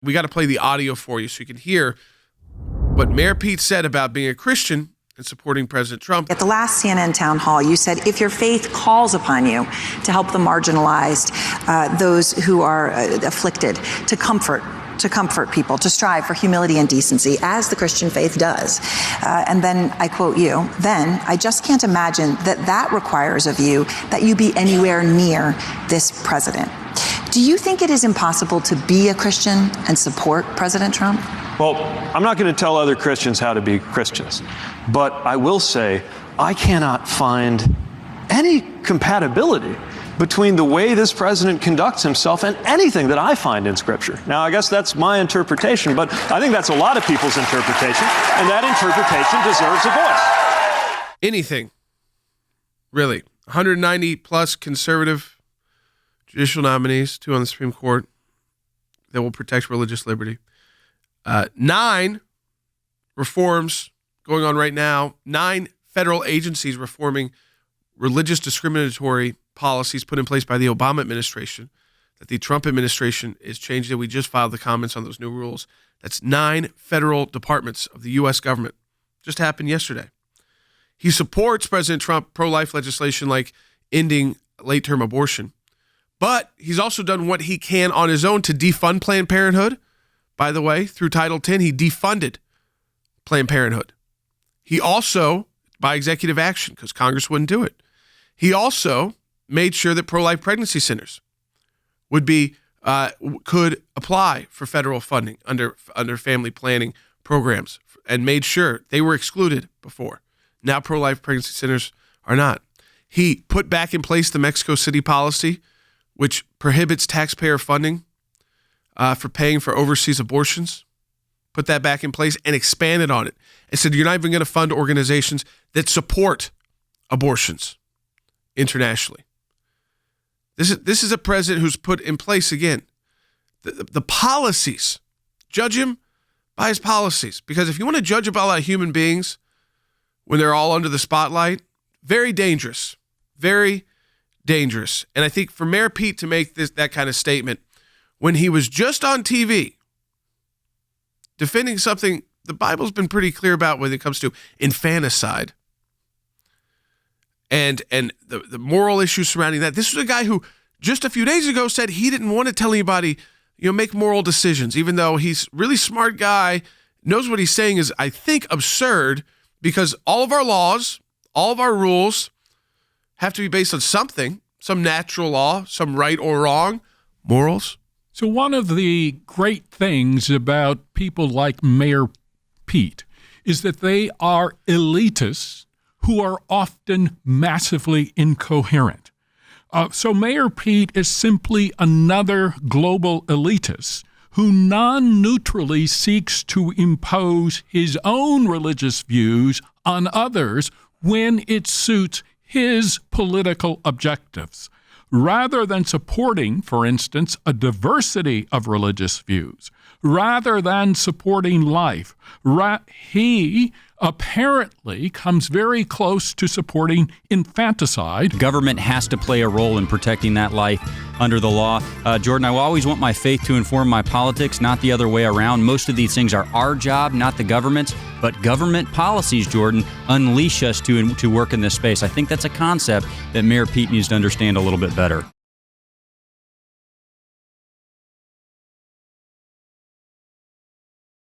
We got to play the audio for you so you can hear what Mayor Pete said about being a Christian and supporting President Trump. At the last CNN town hall, you said, if your faith calls upon you to help the marginalized, those who are afflicted, to comfort people, to strive for humility and decency, as the Christian faith does. And then I quote you, then I just can't imagine that requires of you that you be anywhere near this president. Do you think it is impossible to be a Christian and support President Trump? Well, I'm not going to tell other Christians how to be Christians, but I will say I cannot find any compatibility between the way this president conducts himself and anything that I find in Scripture. Now, I guess that's my interpretation, but I think that's a lot of people's interpretation, and that interpretation deserves a voice. Anything, really. 190 plus conservative judicial nominees, 2 on the Supreme Court that will protect religious liberty. 9 reforms going on right now. 9 federal agencies reforming religious discriminatory policies put in place by the Obama administration that the Trump administration is changing. We just filed the comments on those new rules. That's 9 federal departments of the U.S. government. Just happened yesterday. He supports President Trump pro-life legislation like ending late-term abortion. But he's also done what he can on his own to defund Planned Parenthood. By the way, through Title X, he defunded Planned Parenthood. He also, by executive action, because Congress wouldn't do it, he also made sure that pro-life pregnancy centers could apply for federal funding under family planning programs, and made sure they were excluded before. Now pro-life pregnancy centers are not. He put back in place the Mexico City policy, which prohibits taxpayer funding for paying for overseas abortions. Put that back in place and expanded on it. And said, you're not even going to fund organizations that support abortions internationally. This is a president who's put in place, again, the policies. Judge him by his policies. Because if you want to judge about a lot of human beings when they're all under the spotlight, very dangerous. Very dangerous. And I think for Mayor Pete to make that kind of statement when he was just on TV defending something the Bible's been pretty clear about when it comes to infanticide and the moral issues surrounding that. This was a guy who just a few days ago said he didn't want to tell anybody, make moral decisions, even though he's a really smart guy, knows what he's saying is, I think, absurd, because all of our laws, all of our rules have to be based on something, some natural law, some right or wrong, morals. So one of the great things about people like Mayor Pete is that they are elitists who are often massively incoherent. So Mayor Pete is simply another global elitist who non-neutrally seeks to impose his own religious views on others when it suits his political objectives, rather than supporting, for instance, a diversity of religious views, rather than supporting life. He apparently comes very close to supporting infanticide. Government has to play a role in protecting that life under the law. Jordan, I will always want my faith to inform my politics, not the other way around. Most of these things are our job, not the government's, but government policies, Jordan, unleash us to work in this space. I think that's a concept that Mayor Pete needs to understand a little bit better.